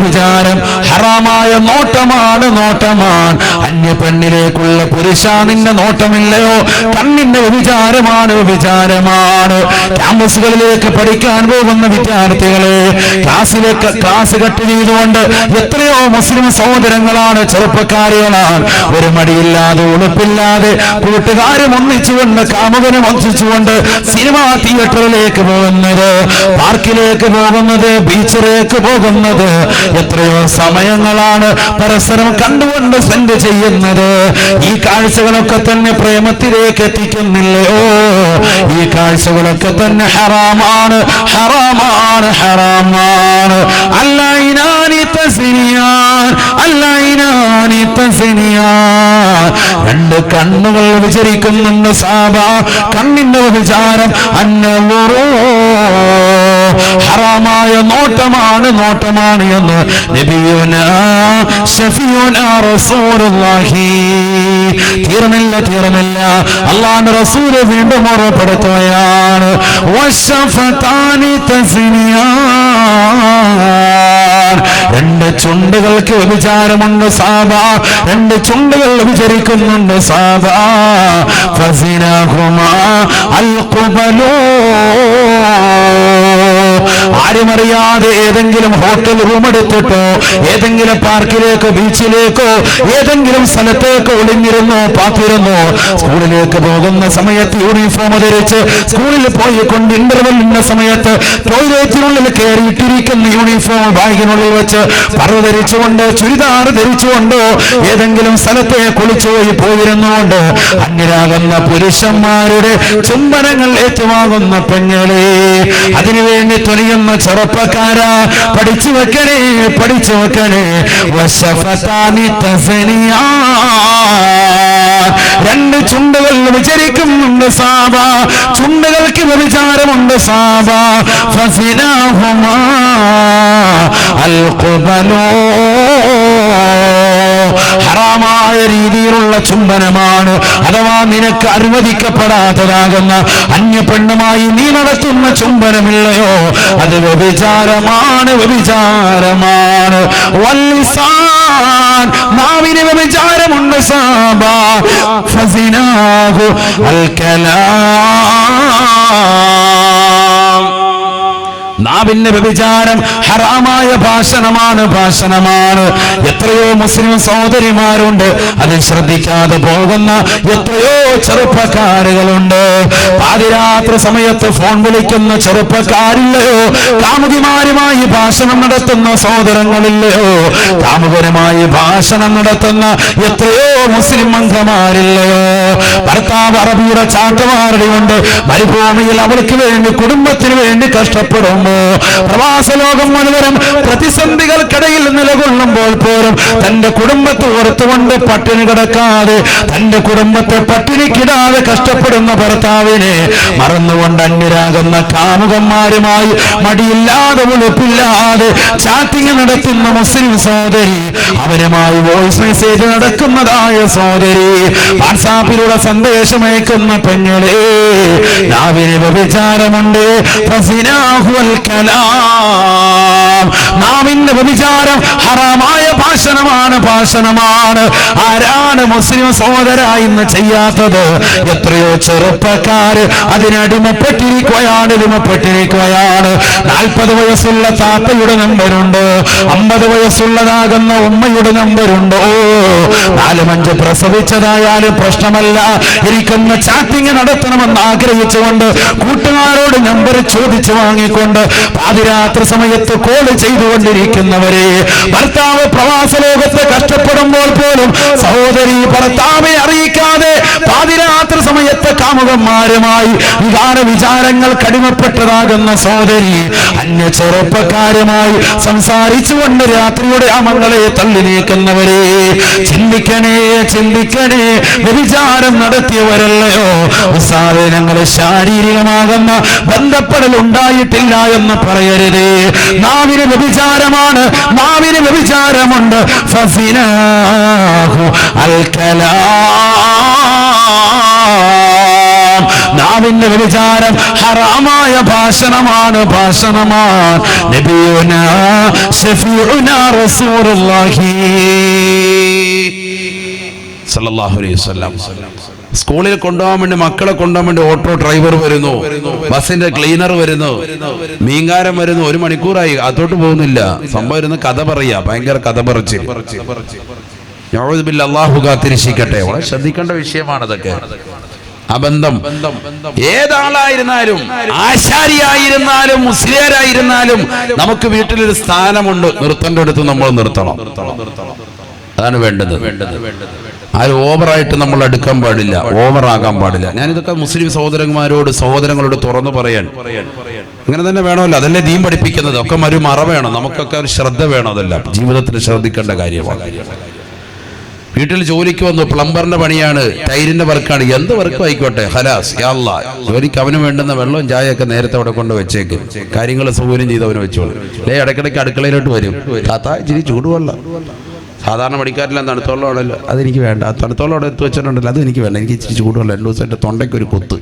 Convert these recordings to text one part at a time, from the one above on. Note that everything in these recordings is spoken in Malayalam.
വ്യഭിചാരം ഹറാമായ നോട്ടമാണ്. അന്യ പെണ്ണിലേക്കുള്ള പുരുഷ നിന്റെ നോട്ടമില്ലയോ, കണ്ണിന്റെ വ്യഭിചാരമാണ്. ക്യാമ്പസുകളിലേക്ക് പഠിക്കാൻ പോകുന്ന വിദ്യാർത്ഥികളെ ക്ലാസ് കട്ട് ചെയ്തുകൊണ്ട് എത്രയോ മുസ്ലിം സഹോദരങ്ങളാണ്, ചെറുപ്പക്കാരികളാണ്, ഒരു മടിയില്ലാതെ ഉളുപ്പില്ലാതെ കൂട്ടുകാരും ഒന്നിച്ചുകൊണ്ട് കാമുകനും ഒന്നിച്ചുകൊണ്ട് സിനിമാ തിയേറ്ററിലേക്ക് പോകുന്നത്, പാർക്കിലേക്ക് പോകുന്നത്, ബീച്ചിലേക്ക് പോകുന്നത്, എത്രയോ സമയങ്ങളാണ് പരസ്പരം കണ്ടുകൊണ്ട് സ്പെൻഡ് ചെയ്യുന്നത്. ഈ കാഴ്ചകളൊക്കെ തന്നെ പ്രേമത്തിലേക്ക് എത്തിക്കുന്നില്ലയോ? ഈ കാഴ്ചകളൊക്കെ തന്നെ ഹറാമാണ്. രണ്ട് കണ്ണുകൾ വിചരിക്കുന്നുണ്ട് സാബ, കണ്ണിന്റെ വിചാരം അന്നവറോ ഹറാമായ നോട്ടമാണ് എന്ന് നബിയുനാ ശഫീഉനാ റസൂലുള്ളാഹി. തീർന്നില്ല അല്ലാഹുവിന്റെ റസൂൽ വീണ്ടും ഓർമ്മപ്പെടുത്തുകയാണ്, വശഫതാനി തസ്നിയാൻ. രണ്ട് ചുണ്ടുകൾക്ക് വ്യഭിചാരമുണ്ട് സാബ, രണ്ട് ചുണ്ടുകൾ വ്യഭിചരിക്കുന്നുണ്ട് സാബ. ഫസിനഹുമാ അൽഖുബലൂ. ആരുമറിയാതെ ഏതെങ്കിലും ഹോട്ടൽ റൂം എടുത്തിട്ടോ ഏതെങ്കിലും പാർക്കിലേക്കോ ബീച്ചിലേക്കോ ഏതെങ്കിലും സ്ഥലത്തേക്കോ ഒളിഞ്ഞിരുന്നോ പാത്തിരുന്നോ, സ്കൂളിലേക്ക് പോകുന്ന സമയത്ത് യൂണിഫോം ധരിച്ച് സ്കൂളിൽ പോയിക്കൊണ്ട് ഇന്റർവെല്ലിന്റെ സമയത്ത് ടോയ്ലറ്റിനുള്ളിൽ കയറിയിട്ടിരിക്കുന്ന യൂണിഫോം ബാഗിനുള്ളിൽ വെച്ച് പറവ് ധരിച്ചുകൊണ്ട് ചുരിദാർ ധരിച്ചുകൊണ്ടോ ഏതെങ്കിലും സ്ഥലത്തെ കുളിച്ചുപോയി പോയിരുന്നുകൊണ്ട് അന്യരാകുന്ന പുരുഷന്മാരുടെ ചുംബനങ്ങൾ ഏറ്റുവാങ്ങുന്ന പെങ്ങളെ, അതിനുവേണ്ടി തുനിയുന്ന ചെറുപ്പക്കാരാ, പഠിച്ചു വെക്കണേ. വശഫതാനി തസ്നിയാൻ. രണ്ട് ചുണ്ടുകൾ വിചരിക്കുന്നുണ്ട് സാബ, ചുണ്ടുകൾക്ക് വ്യഭിചാരമുണ്ട് സാബ. ഫസിനഹുമാ അൽഖുബലൂ. ഹറാമായ രീതിയിലുള്ള ചുംബനമാണ്, അഥവാ നിനക്ക് അനുവദിക്കപ്പെടാത്തതാകുന്ന അന്യ പെണ്ണുമായി നീ നടത്തുന്ന ചുംബനമില്ലയോ, അത് വ്യഭിചാരമാണ്. വല്ലിസാൻ. നാവിന് വ്യഭിചാരമുണ്ട് സാബ. ഫസിനാഹു അൽകലാം. നാവിന്റെ വ്യഭിചാരം ഹറാമായ ഭാഷണമാണ്. എത്രയോ മുസ്ലിം സഹോദരിമാരുണ്ട്, അത് ശ്രദ്ധിക്കാതെ പോകുന്ന എത്രയോ ചെറുപ്പക്കാരുകളുണ്ട്. പാതിരാത്രി സമയത്ത് ഫോൺ വിളിക്കുന്ന ചെറുപ്പക്കാരില്ലയോ? കാമുകിമാരുമായി ഭാഷണം നടത്തുന്ന സഹോദരങ്ങളില്ലയോ? കാമുകരുമായി ഭാഷണം നടത്തുന്ന എത്രയോ മുസ്ലിം അംഗമാരില്ലയോ? ഭർത്താവ് അറബിയുടെ ചാട്ടവാറുടെ കൊണ്ട് മരുഭൂമിയിൽ അവൾക്ക് വേണ്ടി കുടുംബത്തിന് വേണ്ടി കഷ്ടപ്പെടും. പ്രവാസ ലോകം മുഴുവനും പ്രതിസന്ധികൾക്കിടയിൽ നിലകൊള്ളുമ്പോൾ പോലും തന്റെ കുടുംബത്തെ ഓർത്തുകൊണ്ട് പട്ടിണി കിടക്കാതെ, തന്റെ കുടുംബത്തെ പട്ടിണിക്കിടാതെ കഷ്ടപ്പെടുന്ന ഭർത്താവിനെ മറന്നുകൊണ്ട് അന്യരാകുന്ന കാമുകന്മാരുമായി മടിയില്ലാതെ ഉളുപ്പില്ലാതെ ചാറ്റിംഗ് നടത്തുന്ന മുസ്ലിം സഹോദരി, അവരുമായി വോയിസ് മെസ്സേജ് നടക്കുന്നതായ സഹോദരി, വാട്സാപ്പിലൂടെ സന്ദേശമയക്കുന്ന പെങ്ങളെ, നാവിന് വ്യഭിചാരമുണ്ട്. നാവിന്റെ വ്യഭിചാരം ഹറാമായ ഭാഷണമാണ്. ആരാണ് മുസ്ലിം സഹോദര ഇന്ന് ചെയ്യാത്തത്? എത്രയോ ചെറുപ്പക്കാര് അതിനടിമപ്പെട്ടിരിക്കുകയാണ്. 40 വയസ്സുള്ള താത്തയുടെ നമ്പരുണ്ട്, 50 വയസ്സുള്ളതാകുന്ന ഉമ്മയുടെ നമ്പരുണ്ട്. 4-5 പ്രസവിച്ചതായാലും പ്രശ്നമല്ല, എനിക്കൊന്ന് ചാറ്റിംഗ് നടത്തണമെന്ന് ആഗ്രഹിച്ചുകൊണ്ട് കൂട്ടുകാരോട് നമ്പർ ചോദിച്ചു വാങ്ങിക്കൊണ്ട് പാതിരാത്രി സമയത്ത് കോൾ ചെയ്തുകൊണ്ടിരിക്കുന്നവരെ, ഭർത്താവ് പ്രവാസ ലോകത്ത് കഷ്ടപ്പെടുമ്പോൾ പോലും സഹോദരി ഭർത്താവെ അറിയിക്കാതെ പാതിരാത്രി സമയത്ത് കാമുകന്മാരുമായി വിചാരങ്ങൾ കടിമപ്പെട്ടതാകുന്ന സഹോദരി, അന്യ ചെറുപ്പക്കാരുമായി സംസാരിച്ചുകൊണ്ട് രാത്രിയുടെ അമങ്ങളെ തള്ളി നീക്കുന്നവരെ, ചിന്തിക്കണേ. വ്യഭിചാരം നടത്തിയവരല്ലയോ സാധനങ്ങൾ ശാരീരികമാകുന്ന ബന്ധപ്പെടൽ ഉണ്ടായിട്ടില്ല എന്ന് പറയരുതേ. നാവിന് വ്യഭിചാരമുണ്ട്. ഫസിനാഹു അൽകലാം. നാവിന്റെ വ്യഭിചാരം ഹറാമായ ഭാഷണമാണ്. നബിയുനാ ശഫീഉനാ റസൂലുള്ളാഹി സല്ലല്ലാഹു അലൈഹി വസല്ലം. സ്കൂളിൽ കൊണ്ടുപോകാൻ വേണ്ടി, മക്കളെ കൊണ്ടുപോകാൻ വേണ്ടി ഓട്ടോ ഡ്രൈവർ വരുന്നു, ബസിന്റെ ക്ലീനർ വരുന്നു, മീൻകാരൻ വരുന്നു. 1 മണിക്കൂറായി, അതോട്ട് പോകുന്നില്ല. സംഭവം ഇരുന്ന് കഥ പറയാ, ഭയങ്കര കഥ പറച്ചിൽ. അല്ലാഹു കാത്തിരക്ഷിക്കട്ടെ. വളരെ ശ്രദ്ധിക്കേണ്ട വിഷയമാണ് അതൊക്കെ. ആ ബന്ധം ഏതാളായിരുന്നാലും, ആശാരിയായിരുന്നാലും, മുസ്ലിയാരായിരുന്നാലും നമുക്ക് വീട്ടിലൊരു സ്ഥാനമുണ്ട്. നിർത്തേണ്ട അടുത്ത് നമ്മൾ നിർത്തണം. അതാണ് വേണ്ടത്. ആരും ഓവറായിട്ട് നമ്മൾ അടുക്കാൻ പാടില്ല, ഓവറാകാൻ പാടില്ല. ഞാനിതൊക്കെ മുസ്ലിം സഹോദരങ്ങളോട് തുറന്നു പറയാൻ അങ്ങനെ തന്നെ വേണമല്ലോ. അതല്ലേ ദീൻ പഠിപ്പിക്കുന്നത്. ഒക്കെ ഒരു മറ വേണം, നമുക്കൊക്കെ ഒരു ശ്രദ്ധ വേണം. അതെല്ലാം ജീവിതത്തിൽ ശ്രദ്ധിക്കേണ്ട കാര്യമാണ്. വീട്ടിൽ ജോലിക്ക് വന്നു, പ്ലംബറിന്റെ പണിയാണ്, ടൈലിന്റെ വർക്കാണ്, എന്ത് വർക്കും ആയിക്കോട്ടെ, ഹലാസ് യാ അല്ലാഹ്. ജോലിക്ക് അവന് വേണ്ടുന്ന വെള്ളവും ചായയൊക്കെ നേരത്തെ അവിടെ കൊണ്ട് വെച്ചേക്കും. കാര്യങ്ങൾ സൗകര്യം ചെയ്ത് അവന് വെച്ചോളൂ. ഇടയ്ക്കിടയ്ക്ക് അടുക്കളയിലോട്ട് വരും, താത്ത ഇച്ചിരി ചൂടുവെള്ളം. സാധാരണ പണിക്കാരില്ല, തണുത്തോളമാണല്ലോ, അതെനിക്ക് വേണ്ട. തണുത്തോളം അവിടെ എടുത്ത് വെച്ചിട്ടുണ്ടല്ലോ, അത് എനിക്ക് വേണ്ട. എനിക്ക് ഇച്ചിരി ചൂടുവെള്ളം. 2 ദിവസം എൻ്റെ തൊണ്ടയ്ക്ക് ഒരു കുത്ത്.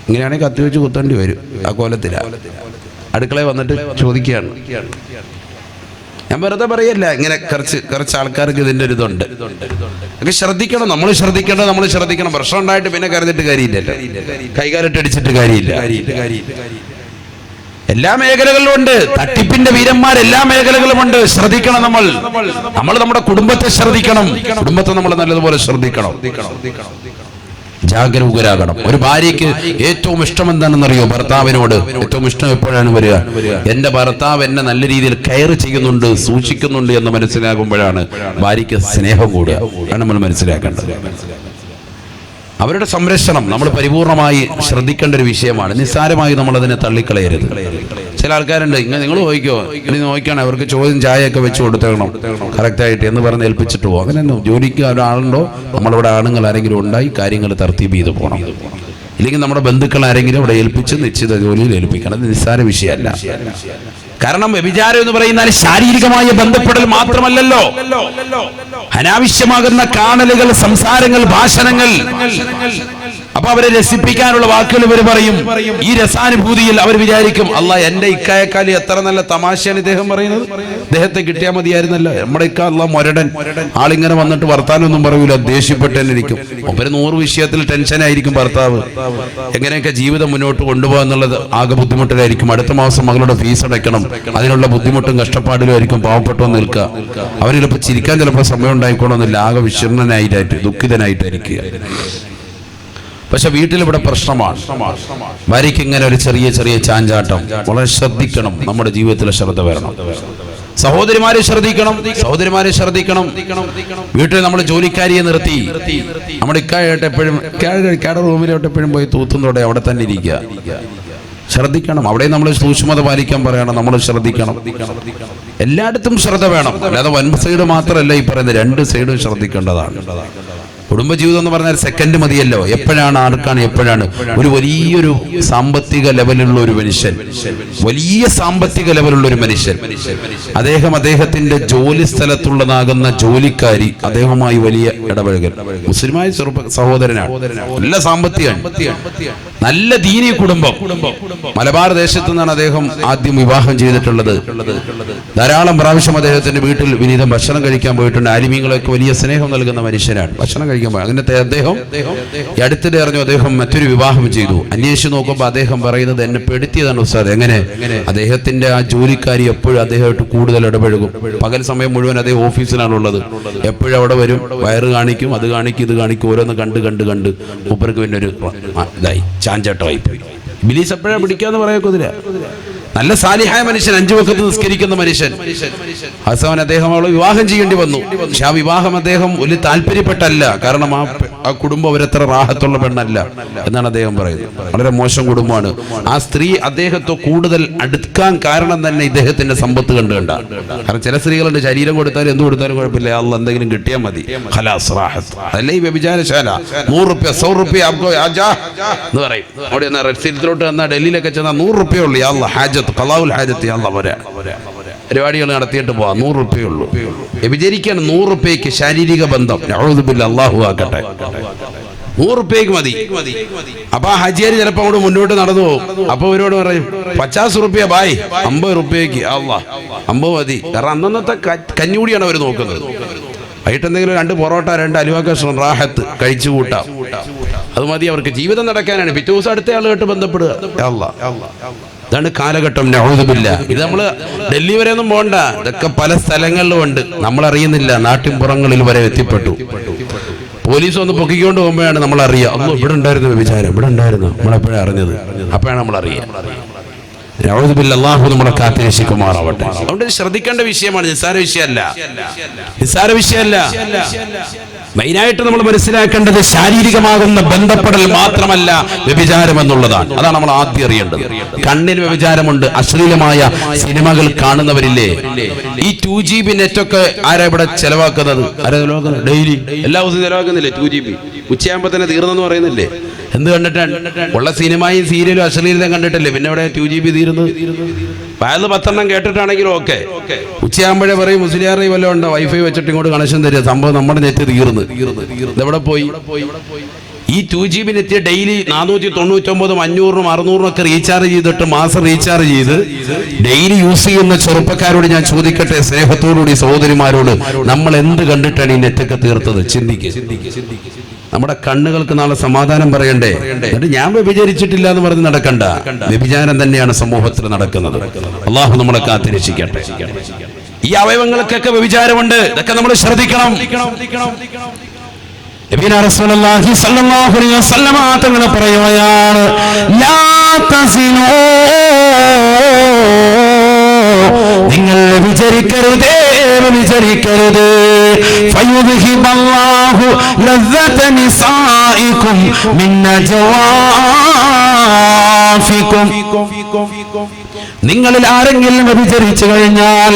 ഇങ്ങനെയാണെങ്കിൽ കത്തി വെച്ച് കുത്തേണ്ടി വരും. ആ കോലത്തിലാണ് അടുക്കളയിൽ വന്നിട്ട് ചോദിക്കുകയാണ്. ഞാൻ വെറുതെ പറയല്ല, ഇങ്ങനെ കുറച്ച് ആൾക്കാർക്ക് ഇതിൻ്റെ ഒരു ഇതുണ്ട്. ഒക്കെ ശ്രദ്ധിക്കണം, നമ്മൾ ശ്രദ്ധിക്കണം. പ്രശ്നം ഉണ്ടായിട്ട് പിന്നെ കരുതിട്ട് കാര്യമില്ലല്ലോ, കൈകാലിട്ടടിച്ചിട്ട് കാര്യമില്ല. എല്ലാ മേഖലകളിലും ഉണ്ട് തട്ടിപ്പിന്റെ വീരന്മാർ, എല്ലാ മേഖലകളുമുണ്ട്. ശ്രദ്ധിക്കണം. നമ്മൾ നമ്മുടെ കുടുംബത്തെ ശ്രദ്ധിക്കണം. കുടുംബത്തെ നമ്മൾ നല്ലതുപോലെ ശ്രദ്ധിക്കണം, ജാഗരൂകരാകണം. ഒരു ഭാര്യയ്ക്ക് ഏറ്റവും ഇഷ്ടം എന്താണെന്നറിയോ? ഭർത്താവിനോട് ഏറ്റവും ഇഷ്ടം എപ്പോഴാണ് വരിക? എന്റെ ഭർത്താവ് എന്നെ നല്ല രീതിയിൽ കെയർ ചെയ്യുന്നുണ്ട്, സൂക്ഷിക്കുന്നുണ്ട് എന്ന് മനസ്സിലാകുമ്പോഴാണ് ഭാര്യയ്ക്ക് സ്നേഹം കൂടുക. ആണ് നമ്മൾ മനസ്സിലാക്കേണ്ടത്. അവരുടെ സംരക്ഷണം നമ്മൾ പരിപൂർണമായി ശ്രദ്ധിക്കേണ്ട ഒരു വിഷയമാണ്. നിസ്സാരമായി നമ്മളതിനെ തള്ളിക്കളയരുത്. ചില ആൾക്കാരുണ്ട്, ഇങ്ങനെ നിങ്ങൾ നോക്കിക്കോ, ഇനി നോക്കിയാണ് അവർക്ക് ചോദ്യം ചായയൊക്കെ വെച്ച് കൊടുത്തേക്കണം കറക്റ്റായിട്ട് എന്ന് പറഞ്ഞ് ഏൽപ്പിച്ചിട്ട് പോകും. അങ്ങനെ ജോലിക്ക് ഒരാളുണ്ടോ, നമ്മളിവിടെ ആണുങ്ങൾ ആരെങ്കിലും ഉണ്ടായി കാര്യങ്ങൾ തർത്തീബ് ചെയ്ത് പോകണം. ഇല്ലെങ്കിൽ നമ്മുടെ ബന്ധുക്കൾ ആരെങ്കിലും അവിടെ ഏൽപ്പിച്ച് നിശ്ചിത ജോലിയിൽ ഏൽപ്പിക്കണം. അത് നിസ്സാര വിഷയമല്ല. കാരണം വ്യഭിചാരം എന്ന് പറയുന്നാൽ ശാരീരികമായ ബന്ധപ്പെടൽ മാത്രമല്ലല്ലോ, അനാവശ്യമാകുന്ന കാണലുകൾ, സംസാരങ്ങൾ, ഭാഷണങ്ങൾ. അപ്പൊ അവരെ രസിപ്പിക്കാനുള്ള വാക്കുകൾ ഇവർ പറയും. ഈ രസാനുഭൂതിയിൽ അവർ വിചാരിക്കും, അല്ലാ എന്റെ ഇക്കായക്കാലി എത്ര നല്ല തമാശയാണ് ഇദ്ദേഹം പറയുന്നത്, അദ്ദേഹത്തെ കിട്ടിയാൽ മതിയായിരുന്നല്ലോ. നമ്മുടെ ഇക്ക അല്ലാ മൊരടൻ, ആളിങ്ങനെ വന്നിട്ട് വർത്താനൊന്നും പറയൂല, ദേഷ്യപ്പെട്ടെന്നിരിക്കും. അവര് 100 വിഷയത്തിൽ ടെൻഷനായിരിക്കും ഭർത്താവ്. എങ്ങനെയൊക്കെ ജീവിതം മുന്നോട്ട് കൊണ്ടുപോകാൻ എന്നുള്ളത് ആകെ ബുദ്ധിമുട്ടിലായിരിക്കും. അടുത്ത മാസം മകളുടെ ഫീസ് അടയ്ക്കണം, അതിനുള്ള ബുദ്ധിമുട്ടും കഷ്ടപ്പാടിലും ആയിരിക്കും പാവപ്പെട്ടു നിൽക്കുക. അവര് ചിലപ്പോൾ ചിരിക്കാൻ ചിലപ്പോൾ സമയം ഉണ്ടായിക്കോണമെന്നില്ല, ആകെ വിഷണ്ണനായിട്ട് ദുഃഖിതനായിട്ടായിരിക്കുക. പക്ഷെ വീട്ടിലിവിടെ പ്രശ്നമാണ്. ഭാര്യയ്ക്ക് ഇങ്ങനെ ഒരു ചെറിയ ചാഞ്ചാട്ടം. വളരെ ശ്രദ്ധിക്കണം, നമ്മുടെ ജീവിതത്തിൽ ശ്രദ്ധ വരണം. സഹോദരിമാരെ ശ്രദ്ധിക്കണം. വീട്ടിൽ നമ്മൾ ജോലിക്കാരിയെ നിർത്തി നമ്മുടെ ഇക്കായിട്ട് എപ്പോഴും റൂമിലോട്ട് എപ്പോഴും പോയി തൂത്തുന്നതോടെ അവിടെ തന്നെ ഇരിക്കുക. ശ്രദ്ധിക്കണം. അവിടെ നമ്മൾ സൂക്ഷ്മത പാലിക്കാൻ പറയണം. നമ്മൾ ശ്രദ്ധിക്കണം. എല്ലായിടത്തും ശ്രദ്ധ വേണം. അല്ലാതെ 1 സൈഡ് മാത്രമല്ല ഈ പറയുന്നത്, 2 സൈഡും ശ്രദ്ധിക്കേണ്ടതാണ്. കുടുംബജീവിതം എന്ന് പറഞ്ഞാൽ സെക്കൻഡ് മതിയല്ലോ. എപ്പോഴാണ്, ആർക്കാണ്, എപ്പോഴാണ്. ഒരു വലിയൊരു സാമ്പത്തിക ലെവലുള്ള ഒരു മനുഷ്യൻ, അദ്ദേഹം അദ്ദേഹത്തിന്റെ ജോലി സ്ഥലത്തുള്ളതാകുന്ന ജോലിക്കാരി, അദ്ദേഹവുമായി വലിയ ഇടപഴകൽ. മുസ്ലിമായ സഹോദരനാണ്, നല്ല സാമ്പത്തികമാണ്, നല്ല ദീനി കുടുംബം. മലബാർ ദേശത്തു നിന്നാണ് അദ്ദേഹം ആദ്യം വിവാഹം ചെയ്തിട്ടുള്ളത്. ധാരാളം പ്രാവശ്യം അദ്ദേഹത്തിന്റെ വീട്ടിൽ വിനീതം ഭക്ഷണം കഴിക്കാൻ പോയിട്ടുണ്ട്. ആലിമീങ്ങളൊക്കെ വലിയ സ്നേഹം നൽകുന്ന മനുഷ്യനാണ്. ഭക്ഷണം കഴിക്കാൻ പോയി. അങ്ങനത്തെ അദ്ദേഹം അടുത്തിടെ അറിഞ്ഞു അദ്ദേഹം മറ്റൊരു വിവാഹം ചെയ്തു. അന്വേഷിച്ച് നോക്കുമ്പോൾ അദ്ദേഹം പറയുന്നത്, എന്നെ പെടുത്തിയതാണ് ഉസ്താദ്. എങ്ങനെ? അദ്ദേഹത്തിന്റെ ആ ജോലിക്കാരി എപ്പോഴും അദ്ദേഹമായിട്ട് കൂടുതൽ ഇടപഴകും. പകൽ സമയം മുഴുവൻ അദ്ദേഹം ഓഫീസിലാണുള്ളത്. എപ്പോഴും അവിടെ വരും, വയറ് കാണിക്കും, അത് കാണിക്കും, ഇത് കാണിക്കും, ഓരോന്ന് കണ്ട് മൂപ്പർക്ക് പിന്നെ ഒരു ഇതായി ചാഞ്ചാട്ടമായി പോയി. ഇബ്ലീസ് എപ്പോഴാണ് പിടിക്കാന്ന് പറയക്കൊന്നില്ല. നല്ല സാലിഹായ മനുഷ്യൻ, 5 വഖത്ത് നിസ്കരിക്കുന്ന മനുഷ്യൻ. ഹസൻ അദ്ദേഹം അവളെ വിവാഹം ചെയ്യേണ്ടി വന്നു. പക്ഷെ ആ വിവാഹം അദ്ദേഹം വലിയ താല്പര്യപ്പെട്ടല്ല. കാരണം ആ കുടുംബം അവരത്ര റാഹത്തുള്ള പെണ്ണല്ല എന്നാണ് അദ്ദേഹം പറയുന്നത്. വളരെ മോശം കുടുംബമാണ്. ആ സ്ത്രീ അദ്ദേഹത്തെ കൂടുതൽ അടുക്കാൻ കാരണം തന്നെ ഇദ്ദേഹത്തിന്റെ സമ്പത്ത് കണ്ട. കാരണം ചില സ്ത്രീകളുണ്ട്, ശരീരം കൊടുത്താലും എന്ത് കൊടുത്താലും കുഴപ്പമില്ല, അള്ളാഹ് എന്തെങ്കിലും കിട്ടിയാൽ മതി, ഖലാസ് റാഹത്ത്. അതല്ലേ ഈ വ്യഭിചാരശാല. 100 റുപ്യ 100 റുപ്യ എന്ന് പറയും. അവിടെ റെസിഡൻസിലോട്ട് വന്നാൽ ഡൽഹിയിലൊക്കെ ചെന്നാൽ 100 റുപ്യ ഉള്ളൂ. ഹാജത്ത് ഖലാഉൽ ഹാജത്ത് പരിപാടികൾ നടത്തിയിട്ട് പോവാം. 100 റുപ്യ ഉള്ളൂ. വ്യഭിചരിക്കാൻ 100 റുപ്യക്ക് ശാരീരിക ബന്ധം. നഊദു ബില്ലാഹ്, അല്ലാഹു ആക്കട്ടെ. 100 റുപ്യക്ക് മതി. അപ്പൊ ആ ഹജിയാരി ചിലപ്പോ അങ്ങോട്ട് മുന്നോട്ട് നടന്നു പോകും. അപ്പൊ അവരോട് പറയും 50 റുപ്യ ബായ്, 50 റുപ്യക്ക് അല്ലാഹ് 50 മതി. കാരണം അന്നത്തെ കഞ്ഞൂടിയാണ് അവർ നോക്കുന്നത്. വൈകിട്ട് എന്തെങ്കിലും 2 പൊറോട്ട 2 അലുവ കഷ്ണം റാഹത്ത് കഴിച്ചു കൂട്ടാം, അത് മതി അവർക്ക്. ജീവിതം നടക്കാനാണ്. പിറ്റേ ദിവസം അടുത്ത ആളുമായിട്ട് ബന്ധപ്പെടുക. ഇതാണ് കാലഘട്ടം. നഊദുബില്ല. ഇത് നമ്മള് ഡൽഹി വരെ ഒന്നും പോകണ്ട, ഇതൊക്കെ പല സ്ഥലങ്ങളിലും ഉണ്ട്, നമ്മളറിയുന്നില്ല. നാട്ടിൻപുറങ്ങളിൽ വരെ എത്തിപ്പെട്ടു. പോലീസ് ഒന്ന് പൊക്കിക്കൊണ്ട് പോകുമ്പോഴാണ് നമ്മൾ അറിയുക, അല്ലോ ഇവിടെ ഉണ്ടായിരുന്നു വ്യഭിചാരം, ഇവിടെ ഉണ്ടായിരുന്നു. നമ്മളെപ്പോഴാണ് അറിഞ്ഞത്? അപ്പോഴാണ് നമ്മൾ അറിയുക. നഊദുബില്ല. അല്ലാഹു നമ്മളെ കാത്തിരക്ഷിക്കുമാറാവട്ടെ. അതുകൊണ്ട് ശ്രദ്ധിക്കേണ്ട വിഷയമാണ്, നിസ്സാര വിഷയമല്ല, നിസ്സാര വിഷയമല്ല. മെയിനായിട്ട് നമ്മൾ മനസ്സിലാക്കേണ്ടത് ശാരീരികമാകുന്ന ബന്ധപ്പെടൽ മാത്രമല്ല വ്യഭിചാരം എന്നുള്ളതാണ്. അതാണ് നമ്മൾ ആദ്യം അറിയേണ്ടത്. കണ്ണിന് വ്യഭിചാരമുണ്ട്. അശ്ലീലമായ സിനിമകൾ കാണുന്നവരില്ലേ? ഈ 2GB നെറ്റൊക്കെ ആരാ ഇവിടെ ചെലവാക്കുന്നത്? ആരാ ചെലവാക്കുന്നത്? ഡെയിലി എല്ലാ ദിവസവും ചെലവാക്കുന്നില്ലേ? 2GB ഉച്ചയാകുമ്പോ തന്നെ തീർന്നെന്ന് പറയുന്നില്ലേ? എന്ത് കണ്ടിട്ടാണ്? ഉള്ള സിനിമയും സീരിയലും അശ്ലീലത കണ്ടിട്ടല്ലേ പിന്നെ ഇവിടെ 2GB തീരുന്നത്? വയത് 10 കേട്ടിട്ടാണെങ്കിലും ഓക്കെ. ഉച്ചയാകുമ്പോഴേ പറയും മുസ്ലിയാറി വല്ലതും ഉണ്ടോ, വൈഫൈ വെച്ചിട്ട് ഇങ്ങോട്ട് കണക്ഷൻ തരിക, സംഭവം നമ്മുടെ നെറ്റ് തീർന്ന്. ഇതെവിടെ പോയി? ഈ 2GB നെറ്റ് ഡെയിലി 499, 500, 600 ഒക്കെ റീചാർജ് ചെയ്തിട്ട് മാസം റീചാർജ് ചെയ്ത് ഡെയിലി യൂസ് ചെയ്യുന്ന ചെറുപ്പക്കാരോട് ഞാൻ ചോദിക്കട്ടെ, സ്നേഹത്തോടുകൂടി സഹോദരിമാരോട്, നമ്മൾ എന്ത് കണ്ടിട്ടാണ് ഈ നെറ്റൊക്കെ തീർത്തത്? ചിന്തിക്കുക. നമ്മുടെ കണ്ണുകൾക്ക് നാളെ സമാധാനം പറയണ്ടേ? എന്നിട്ട് ഞാൻ വ്യഭിചരിച്ചിട്ടില്ല എന്ന് പറഞ്ഞ് നടക്കണ്ട. വ്യഭിചാരം തന്നെയാണ് സമൂഹത്തിൽ നടക്കുന്നത്. അള്ളാഹു നമ്മളെ കാത്തിരക്ഷിക്കട്ടെ. ഈ അവയവങ്ങൾക്കൊക്കെ വ്യഭിചാരമുണ്ട്. ഇതൊക്കെ നമ്മൾ ശ്രദ്ധിക്കണം. റസൂലുള്ളാഹി സ്വല്ലല്ലാഹു അലൈഹി വസല്ലമ തങ്ങൾ പറയുകയാണ്, ലാ തസിനൂ, നിങ്ങൾ വ്യഭിചരിക്കരുതേ, വ്യഭിചരിക്കരുത്. ഫയുദ്ഹിബല്ലാഹു ലസ്സത നിസാഇകും മിൻ നജവാഫികും. നിങ്ങളിൽ ആരെങ്കിലും വ്യഭിചരിച്ചു കഴിഞ്ഞാൽ,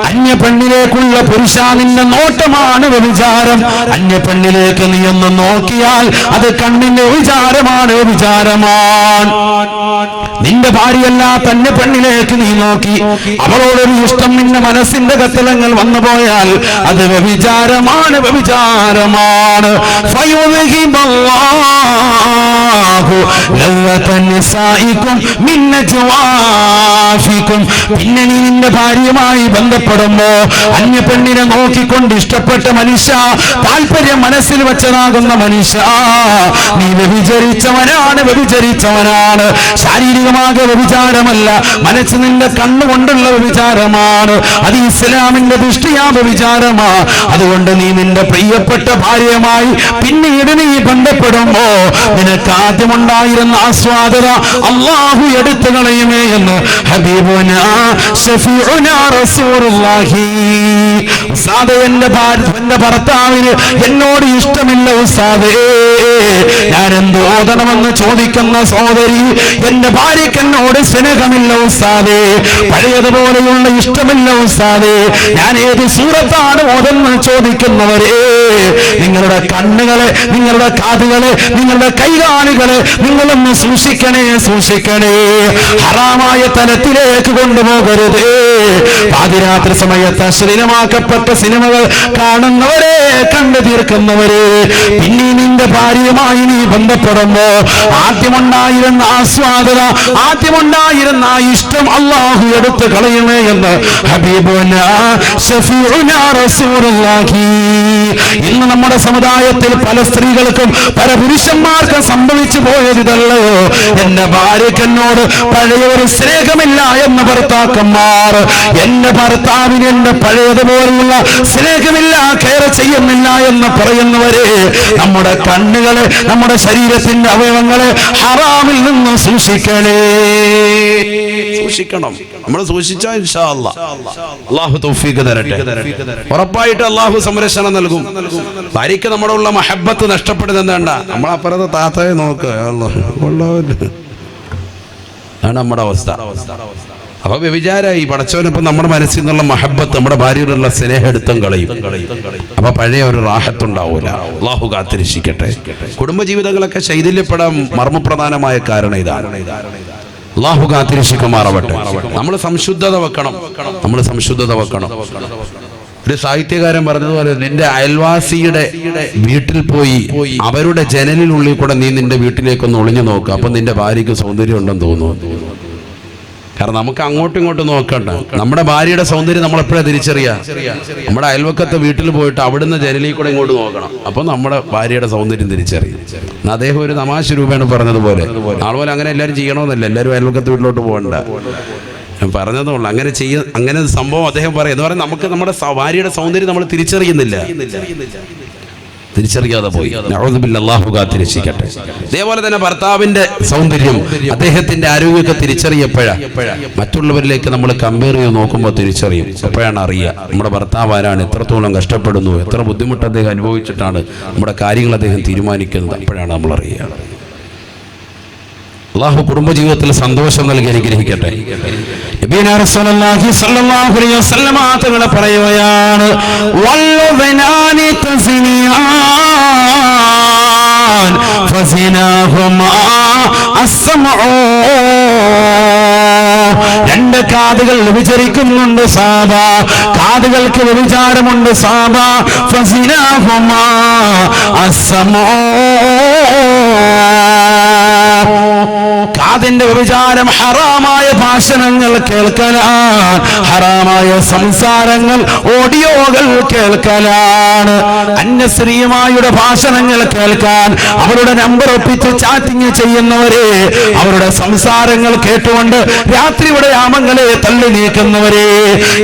അന്യ പെണ്ണിലേക്കുള്ള പുരുഷാനിന്റെ നോട്ടമാണ് വ്യഭിചാരം. അന്യ പെണ്ണിലേക്ക് നീ ഒന്ന് നോക്കിയാൽ അത് കണ്ണിന്റെ വ്യഭിചാരമാണ്, വ്യഭിചാരമാണ്. നിന്റെ ഭാര്യയല്ലാത്ത അന്യ പെണ്ണിലേക്ക് നീ നോക്കി അവളോടൊരു ഇഷ്ടം നിന്റെ മനസ്സിന്റെ കത്തലങ്ങൾ വന്നു പോയാൽ അത് വ്യഭിചാരമാണ്, വ്യഭിചാരമാണ്. ഫയുദ്ഹിബല്ലാഹു ലസ്സത നിസാഇകും മിൻ നജ്വാഫികും. പിന്നെ നീ നിന്റെ ഭാര്യയുമായി ബന്ധപ്പെടുമ്പോ അന്യ പെണ്ണിനെ നോക്കിക്കൊണ്ട് ഇഷ്ടപ്പെട്ട മനുഷ്യ, താല്പര്യം മനസ്സിൽ വെച്ചതാകുന്ന മനുഷ്യ, നീ വ്യഭിചരിച്ചവനാണ്, വ്യഭിചരിച്ചവനാണ്. ശാരീരികമായ വ്യഭിചാരമല്ല, മനസ്സ് നിന്റെ കണ്ണുകൊണ്ടുള്ള വ്യഭിചാരമാണ്. അത് ഇസ്ലാമിന്റെ ദൃഷ്ടിയാ വ്യഭിചാരമാ. അതുകൊണ്ട് നീ നിന്റെ പ്രിയപ്പെട്ട ഭാര്യയുമായി പിന്നീട് നീ ബന്ധപ്പെടുമ്പോ നിനക്ക് ആദ്യമുണ്ടായിരുന്ന ആസ്വാദന അല്ലാഹു എടുത്തു കളയുമേ എന്ന് ഹബീബുനാ ശഫീഉനാ റസൂലുള്ളാഹി. ഉസ്താദേ, എന്റെ ഭർത്താവിന് എന്നോട് ഇഷ്ടമില്ല ഉസ്താദേ, ഞാൻ എന്ത് ഓതണമെന്ന് ചോദിക്കുന്ന സഹോദരി, എന്റെ ഭാര്യയ്ക്ക് എന്നോട് സ്നേഹമില്ല ഉസ്താദേ, പഴയതുപോലെയുള്ള ഇഷ്ടമില്ല ഉസ്താദേ, ഞാൻ ഏത് സൂറത്താണ് ഓതെന്ന് ചോദിക്കുന്നവരെ, നിങ്ങളുടെ കണ്ണുകളെ, നിങ്ങളുടെ കാതുകളെ, നിങ്ങളുടെ കൈകാലുകളെ നിങ്ങളൊന്ന് സൂക്ഷിക്കണേ, സൂക്ഷിക്കണേ. ഹറാമായ തലത്തിലേക്ക് കൊണ്ടുപോകരുതേ. പാതിരാത്രി സമയത്ത് അശ്ലീലമാക്കപ്പെട്ട സിനിമകൾ കാണുന്നവരെ, കണ്ടു തീർക്കുന്നവരെ, പിന്നെ നിന്റെ ഭാര്യയുമായി നീ ബന്ധപ്പെടുമ്പോ ആദ്യമുണ്ടായിരുന്ന ആസ്വാദന, ആദ്യമുണ്ടായിരുന്ന ഇഷ്ടം അല്ലാഹു എടുത്തു കളയുമേ എന്ന് ഹബീബുനാ ശഫീഉനാ റസൂലുള്ളാഹി. ഇന്ന് നമ്മുടെ സമുദായത്തിൽ പല സ്ത്രീകൾക്കും പല പുരുഷന്മാർക്കും സംഭവിച്ചു പോയത് ഇതല്ലയോ? എന്റെ ഭാര്യയ്ക്ക് എന്നോട് പഴയ ഒരു സ്നേഹമില്ല എന്ന ഭർത്താക്കന്മാർ, എന്റെ ഭർത്താവിന് എന്റെ പഴയതുപോലുള്ള സ്നേഹമില്ല, കെയർ ചെയ്യുന്നില്ല എന്ന് പറയുന്നവരെ, നമ്മുടെ കണ്ണുകളെ, നമ്മുടെ ശരീരത്തിന്റെ അവയവങ്ങളെ ഹറാമിൽ നിന്ന് സൂക്ഷിക്കണേ, സൂക്ഷിക്കണം. നമ്മൾ സൂക്ഷിച്ചാൽ ഇൻഷാ അല്ലാഹ് അല്ലാഹു തൗഫീഖ് തരട്ടെ. ഉറപ്പായിട്ട് അല്ലാഹു സംരക്ഷണം നൽകും. ഭാര്യയ്ക്ക് നമ്മളോടുള്ള മഹബ്ബത്ത് നഷ്ടപ്പെടുന്നതേണ്ട. നമ്മളപ്പുറത്തെ താത്തയെ നോക്കുക, അതാണ് നമ്മുടെ അവസ്ഥ. അപ്പൊ വ്യഭിചാരമായി പടച്ചവനിപ്പം നമ്മുടെ മനസ്സിൽ നിന്നുള്ള മഹബ്ബത്ത്, നമ്മുടെ ഭാര്യയോടുള്ള സ്നേഹം എടുത്തും കളയും. അപ്പൊ പഴയ ഒരു റാഹത്തുണ്ടാവൂല. അല്ലാഹു കാത്തിരക്ഷിക്കട്ടെ. കുടുംബജീവിതങ്ങളൊക്കെ ശൈഥില്യപ്പെടാൻ മർമ്മപ്രധാനമായ കാരണം ഇതാണ്. അല്ലാഹു കാത്തിരക്ഷിക്കുമാറാവട്ടെ. നമ്മൾ സംശുദ്ധത വെക്കണം, നമ്മൾ സംശുദ്ധത വെക്കണം. ഒരു സാഹിത്യകാരൻ പറഞ്ഞതുപോലെ നിന്റെ അയൽവാസിയുടെ വീട്ടിൽ പോയി അവരുടെ ജനലിനുള്ളിൽ കൂടെ നീ നിന്റെ വീട്ടിലേക്കൊന്ന് ഒളിഞ്ഞു നോക്കുക, അപ്പൊ നിന്റെ ഭാര്യയ്ക്ക് സൗന്ദര്യം ഉണ്ടെന്ന് തോന്നുന്നു. കാരണം നമുക്ക് അങ്ങോട്ടും ഇങ്ങോട്ടും നോക്കണ്ട, നമ്മുടെ ഭാര്യയുടെ സൗന്ദര്യം നമ്മളെപ്പോഴാണ് തിരിച്ചറിയാം? നമ്മുടെ അയൽവക്കത്തെ വീട്ടിൽ പോയിട്ട് അവിടുന്ന് ജനലിൽ കൂടെ ഇങ്ങോട്ട് നോക്കണം, അപ്പൊ നമ്മുടെ ഭാര്യയുടെ സൗന്ദര്യം തിരിച്ചറിയും. അദ്ദേഹം ഒരു തമാശ രൂപേണ പറഞ്ഞതുപോലെ ആളുപോലെ അങ്ങനെ എല്ലാവരും ചെയ്യണമെന്നല്ല, എല്ലാവരും അയൽവക്കത്തെ വീട്ടിലോട്ട് പോകണ്ട, ഞാൻ പറഞ്ഞതുള്ളൂ. അങ്ങനെ സംഭവം അദ്ദേഹം പറയും എന്ന് പറയാൻ നമുക്ക് നമ്മുടെ ഭാര്യയുടെ സൗന്ദര്യം നമ്മൾ തിരിച്ചറിയുന്നില്ല, തിരിച്ചറിയാതെ പോയി. അല്ലാഹു കാത്തിരക്ഷിക്കട്ടെ. ഇതേപോലെ തന്നെ ഭർത്താവിന്റെ സൗന്ദര്യം, അദ്ദേഹത്തിന്റെ ആരോഗ്യമൊക്കെ തിരിച്ചറിയപ്പോഴാ മറ്റുള്ളവരിലേക്ക് നമ്മൾ കമ്പയർ ചെയ്ത് നോക്കുമ്പോൾ തിരിച്ചറിയും. അപ്പോഴാണ് അറിയുക നമ്മുടെ ഭർത്താവ് ആരാണ്, എത്രത്തോളം കഷ്ടപ്പെടുന്നു, എത്ര ബുദ്ധിമുട്ട് അദ്ദേഹം അനുഭവിച്ചിട്ടാണ് നമ്മുടെ കാര്യങ്ങൾ അദ്ദേഹം തീരുമാനിക്കുന്നത്. അപ്പോഴാണ് നമ്മൾ അറിയുക. അള്ളാഹു കുടുംബജീവിതത്തിൽ സന്തോഷം നൽകി അനുഗ്രഹിക്കട്ടെ. നബിയുനാ റസൂലുള്ളാഹി സ്വല്ലല്ലാഹു അലൈഹി വസല്ലം തങ്ങൾ പറയുകയാണ്, വല്ലദനാനി തസ്നിയാൻ ഫസിനാഹുമാ അസ്സമഉ. രണ്ട് കാതുകൾ വ്യഭിചരിക്കുന്നുണ്ട് സാബ, കാതുകൾക്ക് വ്യഭിചാരമുണ്ട് സാബ. ഫസിനാഹുമാ അസ്സമഉ. കാതിന്റെ വ്യഭിചാരം ഹറാമായ ഭാഷണങ്ങൾ കേൾക്കലാണ്, ഹറാമായ സംസാരങ്ങൾ ഓഡിയോകൾ കേൾക്കലാണ്. അന്യസ്ത്രീയമായുടെ ഭാഷണങ്ങൾ കേൾക്കാൻ അവരുടെ നമ്പർ ഒപ്പിച്ച് ചാറ്റിംഗ് ചെയ്യുന്നവരെ, അവരുടെ സംസാരങ്ങൾ കേട്ടുകൊണ്ട് രാത്രിയുടെ യാമങ്ങളെ തള്ളി നീക്കുന്നവരെ,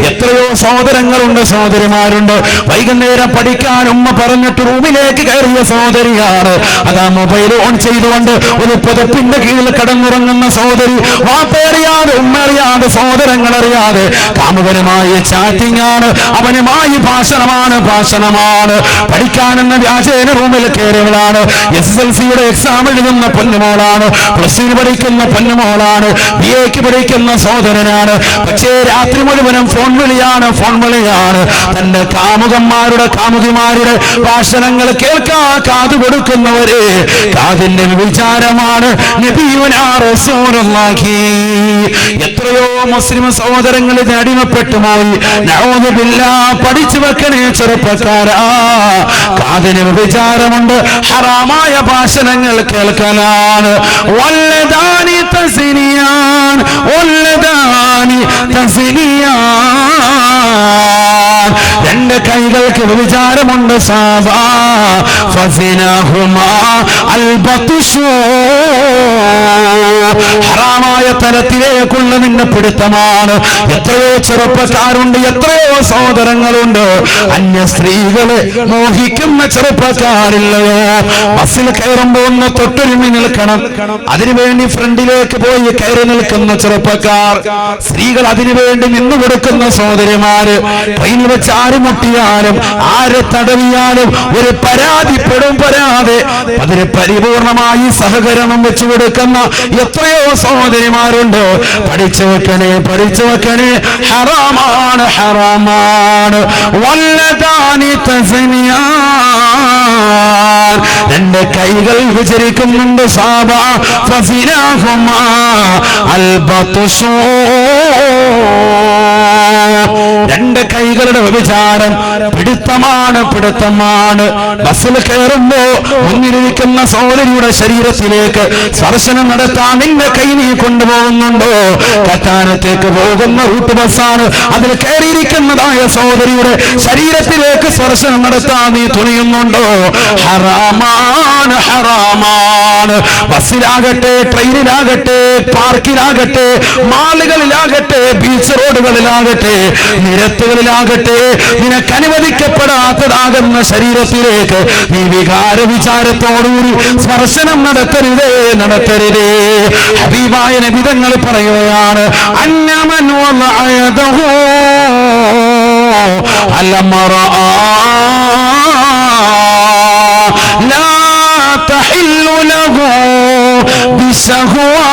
എത്രയോ സഹോദരങ്ങളുണ്ട്, സഹോദരിമാരുണ്ട്. വൈകുന്നേരം പഠിക്കാൻ ഉമ്മ പറഞ്ഞിട്ട് റൂമിലേക്ക് കയറിയ സഹോദരിയാണ്, അതാ മൊബൈൽ ഓൺ ചെയ്തുകൊണ്ട് ഒരു പുതപ്പിന്റെ കീഴിൽ കടന്നുറങ്ങുന്ന സഹോദരി. വാപ്പയറിയാതെ ഉമ്മറിയാതെ സഹോദരങ്ങൾ അറിയാതെ കാമുകനുമായി ചാറ്റിംഗ് ആണ്, അവനുമായി ഭാഷണമാണ്. പഠിക്കാനെന്ന വ്യാജേന റൂമിൽ കയറിയവളാണ്. SSLCയുടെ എക്സാം എഴുതുന്ന പൊന്നുമോളാണ്, +2 പഠിക്കുന്ന പൊന്നുമോളാണ്, BA പഠിക്കുന്ന സഹോദരനാണ്. പക്ഷേ രാത്രി മുഴുവനും ഫോൺ വിളിയാണ്. തന്റെ കാമുകിമാരുടെ ഭാഷണങ്ങൾ കേൾക്കാൻ കാതു കൊടുക്കുന്നവരെ, കാതിന്റെ വിചാരമാണ് നബിയുനാ റസൂലുള്ളാഹി. എത്രയോ മുസ്ലിം സഹോദരങ്ങൾ ഇതിന് അടിമപ്പെട്ടു പോയി. നഊദു ബില്ലാഹ്. പഠിച്ചു വെക്കണേ ചെറുപ്പക്കാരാ, കാതിന് വിചാരമുണ്ട്, ഹറാമായ ഭാഷണങ്ങൾ കേൾക്കലാണ്. വല്ലദാനി തസ്നിയാൻ, വല്ലദാനി തസ്നിയാൻ. രണ്ട് കൈകൾക്ക് വിചാരമുണ്ട് സാബ. ഫസിനഹുമാ അൽബത്ഷു. ഹറാമായ തലത്തിലേക്കുള്ള നിന്നെ പിടുത്തമാണ്. എത്രയോ ചെറുപ്പക്കാരുണ്ട്, എത്രയോ സഹോദരങ്ങളുണ്ട്, അന്യ സ്ത്രീകളെ മോഹിക്കുന്ന ചെറുപ്പക്കാരില്ലയോ? ബസ്സിൽ കയറുമ്പോ ഒന്ന് തൊട്ടൊരുമി നിൽക്കണം, അതിനുവേണ്ടി ഫ്രണ്ടിലേക്ക് പോയി കയറി നിൽക്കുന്ന ചെറുപ്പക്കാർ, സ്ത്രീകൾ അതിനുവേണ്ടി നിന്നു കൊടുക്കുന്ന സഹോദരിമാര്, ട്രെയിനിൽ വെച്ച് ആര് മുട്ടിയാലും ആര് തടവിയാലും ഒരു പരാതെ അതിന് പരിപൂർണമായി സഹകരണം വെച്ചു കൊടുക്കുന്ന എത്രയോ സഹോദരിമാരുണ്ട്. പഠിച്ചു വെക്കണേ, ഹറാമാണ്. വല്ലദാനി തസ്നിയാൻ. രണ്ട് കൈകൾ വിചരിക്കുന്നുണ്ട് സാബ. ഫസിനാഹുമാ അൽബത്ഷു. രണ്ട് കൈകളുടെ വ്യഭിചാരം പിടുത്തമാണ്. ബസ്സിൽ കയറുമ്പോ മുന്നിലിരിക്കുന്ന സഹോദരിയുടെ ശരീരത്തിലേക്ക് സ്പർശനം നടത്താൻ നിന്റെ കൈ നീ കൊണ്ടുപോകുന്നുണ്ടോ? കറ്റാനത്തേക്ക് പോകുന്ന റൂട്ട് ബസ്സാണ്, അതിൽ കയറിയിരിക്കുന്നതായ സഹോദരിയുടെ ശരീരത്തിലേക്ക് സ്പർശനം നടത്താൻ നീ തുനിയുന്നുണ്ടോ? ഹറാമാണ്. ബസ്സിലാകട്ടെ, ട്രെയിനിലാകട്ടെ, പാർക്കിലാകട്ടെ, മാളുകളിലാകട്ടെ, ബീച്ച് റോഡുകളിലാകട്ടെ, നിരത്തുകളിലാകട്ടെ, നിനക്ക് അനുവദിക്കപ്പെടാത്തതാകുന്ന ശരീരത്തിലേക്ക് നീ വികാര വിചാരത്തോടുകൂടി സ്പർശനം നടത്തരുതേ. ഹബീബായ നബി തങ്ങൾ പറയുകയാണ്, അന്നമൻ വലഅയദഹു അലമറാ ലാ തഹില്ലു ലഹു ബിശഹവാ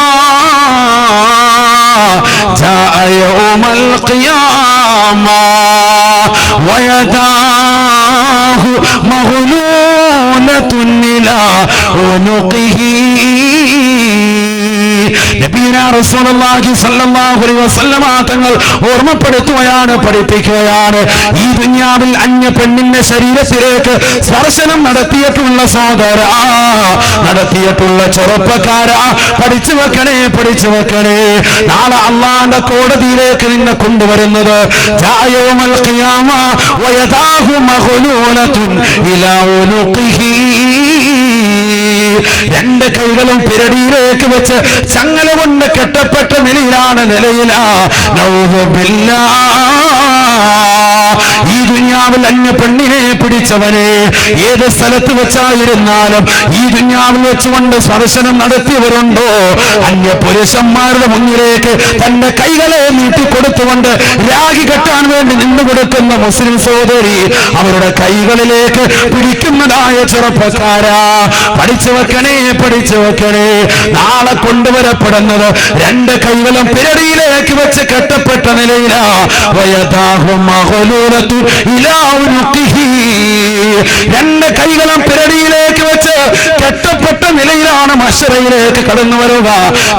ജാഅ യൗമൽ ഖിയാമ വയദാഹു മഗ്ലൂലത്തുൻ ഇലാ ഉനുഖിഹി. നബിയുനാ റസൂലുള്ളാഹി സ്വല്ലല്ലാഹു അലൈഹി വസല്ലമ തങ്ങൾ ഓർമ്മപ്പെടുത്തുകയാണ്, പഠിപ്പിക്കുകയാണ്. ഈ ദുനിയാവിൽ അന്യ പെണ്ണിന്റെ ശരീരത്തിലേക്ക് സ്പർശനം നടത്തിയിട്ടുള്ള സഹോദര, നടത്തിയിട്ടുള്ള ചെറുപ്പക്കാരാ, പഠിച്ചു വെക്കണേ, പഠിച്ചു വെക്കണേ. നാളെ അള്ളാന്റെ കോടതിയിലേക്ക് നിന്നെ കൊണ്ടുവരുന്നത് ജായൗമൽ ഖിയാമ വയദാഹു മഗ്ലൂലത്തുൻ ഇലാ ഉനുഖിഹി, രണ്ട് കൈകളും പിരടിയിലേക്ക് വെച്ച് ചങ്ങല കൊണ്ട് കെട്ടപ്പെട്ട നിലയിലാ. നഊദു ബില്ലാഹ്. ഈ ദുനിയാവിൽ അന്യ പെണ്ണിനെ പിടിച്ചവനെ ഏത് സ്ഥലത്ത് വെച്ചായിരുന്നാലും ഈ ദുനിയാവിൽ വെച്ചുകൊണ്ട് സ്പർശനം നടത്തിയവരുണ്ടോ? അന്യ പുരുഷന്മാരുടെ മുന്നിലേക്ക് തന്റെ കൈകളെ നീട്ടിക്കൊടുത്തുകൊണ്ട് രാഗി കെട്ടാൻ വേണ്ടി നിന്നു കൊടുക്കുന്ന മുസ്ലിം സഹോദരി, അവരുടെ കൈകളിലേക്ക് പിടിക്കുന്നതായ ചെറുപ്പക്കാരാ, പഠിച്ചു വെക്കണേ, പഠിച്ചു വെക്കണേ. നാളെ കൊണ്ടുവരപ്പെടുന്നത് രണ്ട് കൈകളും പിരടിയിലേക്ക് വെച്ച് കെട്ടപ്പെട്ട നിലയിലാ. രണ്ട് കൈകളും പിരടിയിലേക്ക് വെച്ച് കെട്ടപ്പെട്ട നിലയിലാണ് മഹ്ശറയിലേക്ക് കടന്നു വരിക.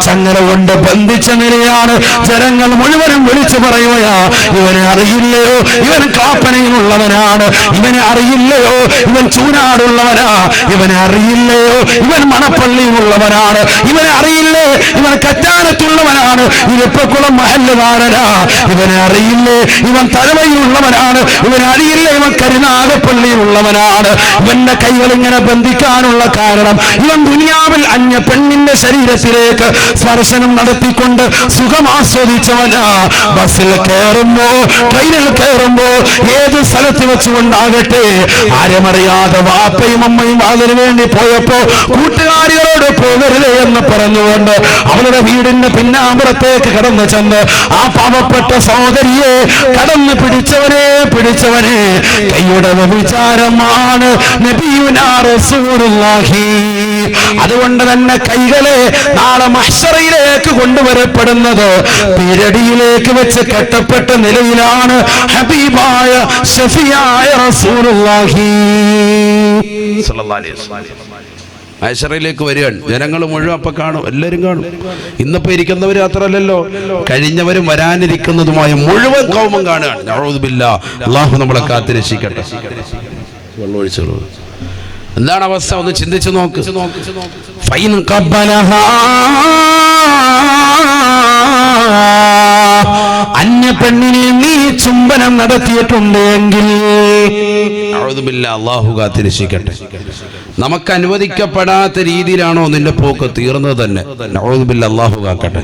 ചങ്ങല കൊണ്ട് ബന്ധിച്ച നിലയാണ്. ജനങ്ങൾ മുഴുവനും വിളിച്ചു പറയുകയാ, ഇവനെ അറിയില്ലയോ, ഇവൻ കാപ്പനയിലുള്ളവനാണ്, ഇവനെ അറിയില്ലയോ, ഇവൻ ചൂനാടുള്ളവനാ, ഇവനെ അറിയില്ലയോ, ഇവൻ മണപ്പള്ളിയിലുള്ളവനാണ്, ഇവനെ അറിയില്ലേ, ഇവൻ കറ്റാനത്തുള്ളവനാണ്, ഇരപ്പക്കുളം മഹല്ലുകാരനാ, ഇവനെ അറിയില്ലേ, ഇവൻ തലവയിലുള്ളവനാണ്, ഇവൻ അറിയില്ലേ, ഇവൻ കരുനാഗപ്പള്ളിയിലുള്ളവനാണ്. ഇവന്റെ കൈകൾ ഇങ്ങനെ ബന്ധിക്കാനുള്ള കാരണം ഇവൻ ദുനിയാവിൽ അന്യ പെണ്ണിന്റെ ശരീരത്തിലേക്ക് സ്പർശനം നടത്തിക്കൊണ്ട് സുഖം ആസ്വദിച്ചവനാ. ബസ്സിൽ കയറുമ്പോ, ട്രെയിനിൽ കയറുമ്പോ, ഏത് സ്ഥലത്ത് വെച്ചുകൊണ്ടാകട്ടെ, ആരുമറിയാതെ വാപ്പയും അമ്മയും അതിനു വേണ്ടി പോയപ്പോ കൂട്ടുകാരികളോട് പോകരുതേ എന്ന് പറഞ്ഞുകൊണ്ട് അവരുടെ വീടിന്റെ പിന്നാമ്പുറത്തേക്ക് കടന്നു ചെന്ന് ആ പാവപ്പെട്ട സഹോദരിയെ കടന്നു പിടിച്ചവനെ കൈയുടെ വ്യഭിചാരമാണ് നബിയുനാ റസൂലുള്ളാഹി. അതുകൊണ്ട് തന്നെ കൈകളെ നാളെ മഹ്ശറയിലേക്ക് കൊണ്ടുവരപ്പെടുന്നത് പിരടിയിലേക്ക് വെച്ച് കെട്ടപ്പെട്ട നിലയിലാണ്. ഹബീബായ ശഫിയായ റസൂലുള്ളാഹി സ്വല്ലല്ലാഹു അലൈഹി വസല്ലം മഹ്ശറയിലേക്ക് വരികയാണ്. ജനങ്ങൾ മുഴുവൻ അപ്പൊ കാണും, എല്ലാവരും കാണും. ഇന്നിപ്പോ ഇരിക്കുന്നവർ മാത്രമല്ലല്ലോ, കഴിഞ്ഞവരും വരാനിരിക്കുന്നതുമായ മുഴുവൻ കൗമും കാണുകയാണ്. നഊദു ബില്ലാഹ്. അല്ലാഹു നമ്മളെ കാത്തുരക്ഷിക്കട്ടെ. എന്താണ് അവസ്ഥ? ഒന്ന് ചിന്തിച്ചു നോക്ക്. ഫൈൻ ഖബ്ബലഹാ, അന്യ പെണ്ണിനെ നീ ചുംബനം നടത്തിയിട്ടുണ്ടെങ്കിൽ, അല്ലാഹു കാത്തിരക്ഷിക്കട്ടെ. നമുക്ക് അനുവദിക്കപ്പെടാത്ത രീതിയിലാണോ നിന്റെ പോക്ക് തീർന്നത് തന്നെ? അല്ലാഹു കാക്കട്ടെ.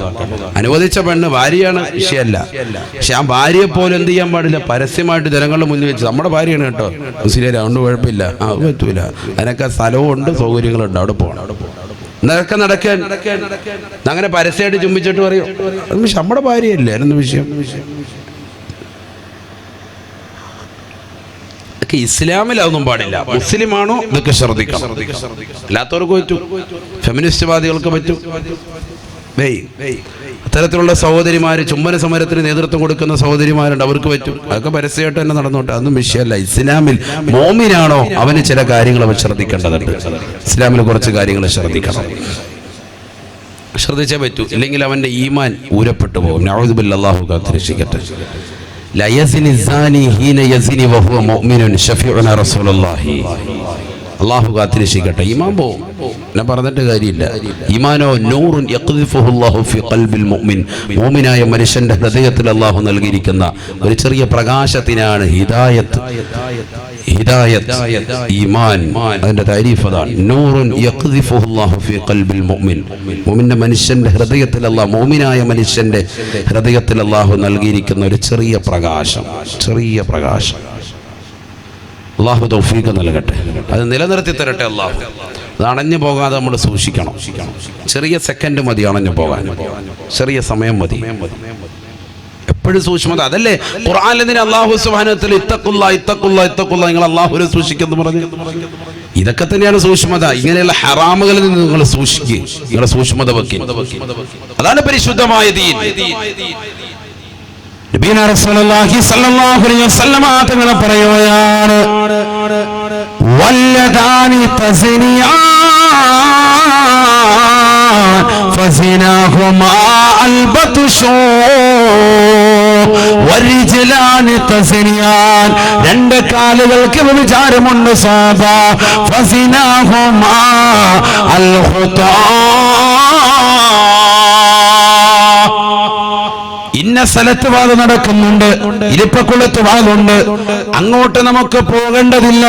അനുവദിച്ച പെണ്ണ് ഭാര്യയാണ്, വിഷയമല്ല. പക്ഷെ ആ ഭാര്യയെ പോലെ എന്ത് ചെയ്യാൻ പാടില്ല, പരസ്യമായിട്ട് ജനങ്ങളുടെ മുന്നിൽ വെച്ച് നമ്മുടെ ഭാര്യയാണ് കേട്ടോ, മുസ്ലിം അതുകൊണ്ട് കുഴപ്പമില്ല, പറ്റൂല, അതിനൊക്കെ സ്ഥലവും ഉണ്ട്, സൗകര്യങ്ങളുണ്ട്, അവിടെ പോകണം, ഇതൊക്കെ നടക്കാൻ. അങ്ങനെ പരസ്യമായിട്ട് ചുംബിച്ചിട്ട് പറയും നമ്മുടെ ഭാര്യയല്ലേ, അതിനൊന്നും വിഷയം. ഇസ്ലാമിൽ അതൊന്നും പാടില്ല. മുസ്ലിമാണോ ഇതൊക്കെ ശ്രദ്ധിക്കണം. അല്ലാത്തവർക്ക് പറ്റും, ഫെമിനിസ്റ്റ് വാദികൾക്ക് പറ്റും. അത്തരത്തിലുള്ള സഹോദരിമാര്, ചുംബന സമരത്തിന് നേതൃത്വം കൊടുക്കുന്ന സഹോദരിമാരുണ്ട്, അവർക്ക് പറ്റും. അതൊക്കെ പരസ്യമായിട്ട് തന്നെ നടന്നോട്ടെ, അതൊന്നും വിഷയമല്ല. ഇസ്ലാമിൽ മോമിനാണോ അവന് ചില കാര്യങ്ങൾ അവൻ ശ്രദ്ധിക്കേണ്ടതുണ്ട്. ഇസ്ലാമിൽ കുറച്ച് കാര്യങ്ങൾ ശ്രദ്ധിക്കണം, ശ്രദ്ധിച്ചേ പറ്റൂ, ഇല്ലെങ്കിൽ അവന്റെ ഈമാൻ ഊരപ്പെട്ടു പോകും. നഊദു ബില്ലാഹി, അല്ലാഹു കാത്തുരക്ഷിക്കട്ടെ. لا يزني الزاني حين يزني وهو مؤمن شفيعنا رسول الله. അല്ലാഹു കാത്തിരക്ഷിക്കട്ടെ. ഈമാൻ പോവും, ഞാൻ പറഞ്ഞിട്ട് കാര്യമില്ല. ഈമാനോ നൂറുൻ യഖ്ദിഫുഹു അല്ലാഹു ഫി ഖൽബിൽ മുഅ്മിൻ. മുഅ്മിനായ മനുഷ്യന്റെ ഹൃദയത്തിൽ അല്ലാഹു നൽകിയിരിക്കുന്ന ഒരു ചെറിയ പ്രകാശത്തിനാണ് ഹിദായത്ത്. ഈമാൻ, അതിന്റെ താരീഫ് അതാണ്. നൂറുൻ യഖ്ദിഫുഹു അല്ലാഹു ഫി ഖൽബിൽ മുഅ്മിൻ. മുഅ്മിന്റെ മനുഷ്യന്റെ ഹൃദയത്തിൽ അല്ലാഹു, മുഅ്മിനായ മനുഷ്യന്റെ ഹൃദയത്തിൽ അല്ലാഹു നൽകിയിരിക്കുന്ന ഒരു ചെറിയ പ്രകാശം, ചെറിയ പ്രകാശം. അല്ലാഹു തൗഫീഖ് നൽകട്ടെ, അത് നിലനിർത്തി തരട്ടെ അല്ലാഹു. അത് അണഞ്ഞു പോകാതെ നമ്മൾ സൂക്ഷിക്കണം. ചെറിയ സെക്കൻഡ് മതി അണഞ്ഞു പോകാൻ, ചെറിയ സമയം മതി, എപ്പോഴും സൂക്ഷ്മത. അതല്ലേ ഖുർആനിൽ നിന്ന് അല്ലാഹു സുബ്ഹാനഹു വ തആല ഇത്തഖുല്ലാഹ് ഇത്തഖുല്ലാഹ് ഇത്തഖുല്ലാഹ്, നിങ്ങൾ അല്ലാഹുവിനെ സൂക്ഷിക്കുന്നു പറഞ്ഞു. ഇതൊക്കെ തന്നെയാണ് സൂക്ഷ്മത. ഇങ്ങനെയുള്ള ഹറാമുകളിൽ നിന്ന് നിങ്ങൾ സൂക്ഷിക്കുക, നിങ്ങളുടെ സൂക്ഷ്മത വെക്കുക. അതാണ് പരിശുദ്ധമായ ദീൻ. നബിയുനാ റസൂലുള്ളാഹി സ്വല്ലല്ലാഹു അലൈഹി വസല്ലം തങ്ങൾ പറയുകയാണ്, വല്ലദാനി തസ്നിയാൻ ഫസിനാഹുമാ അൽബതുഷൂ വരിജ്ലാനി തസ്നിയാൻ രണ്ട് കാലുകൾക്ക് വ്യഭിചാരമുണ്ട് സാബ ഫസിനാഹുമാ അൽഖുതാ ഇന്ന സ്ഥലത്ത് വാത് നടക്കുന്നുണ്ട്, ഇരിപ്പക്കുളത്ത് വാതുണ്ട്, അങ്ങോട്ട് നമുക്ക് പോകേണ്ടതില്ല,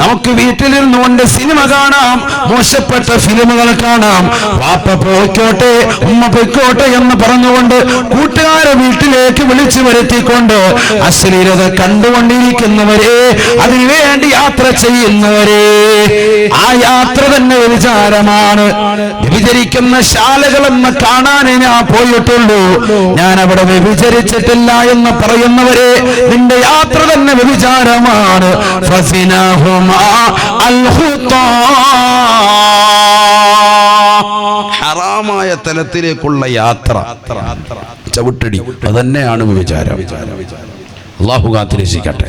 നമുക്ക് വീട്ടിലിരുന്നുകൊണ്ട് സിനിമ കാണാം, മോശപ്പെട്ട ഫിലിമുകൾ കാണാം, വാപ്പ പോയിക്കോട്ടെ ഉമ്മ പോയിക്കോട്ടെ എന്ന് പറഞ്ഞുകൊണ്ട് കൂട്ടുകാരെ വീട്ടിലേക്ക് വിളിച്ചു വരുത്തിക്കൊണ്ട് അശ്ലീലത കണ്ടുകൊണ്ടിരിക്കുന്നവരെ, അതിനുവേണ്ടി യാത്ര ചെയ്യുന്നവരെ, ആ യാത്ര തന്നെ വ്യഭിചാരമാണ്. വ്യഭിചരിക്കുന്ന ശാലകളെന്ന് കാണാനേ ഞാൻ പോയിട്ടുള്ളൂ, ഞാൻ അവിടെ വ്യഭിചരിച്ചിട്ടില്ല എന്ന് പറയുന്നവരെ, നിന്റെ യാത്ര തന്നെ വ്യഭിചാരമാണ്. ഫസിനാഹുമാ അൽഖുതാ ഹറാമായ തലത്തിലേക്കുള്ള യാത്ര, ചവിട്ടടി, അതന്നെയാണ് വ്യഭിചാരം. അല്ലാഹു കാത്തിരക്ഷിക്കട്ടെ.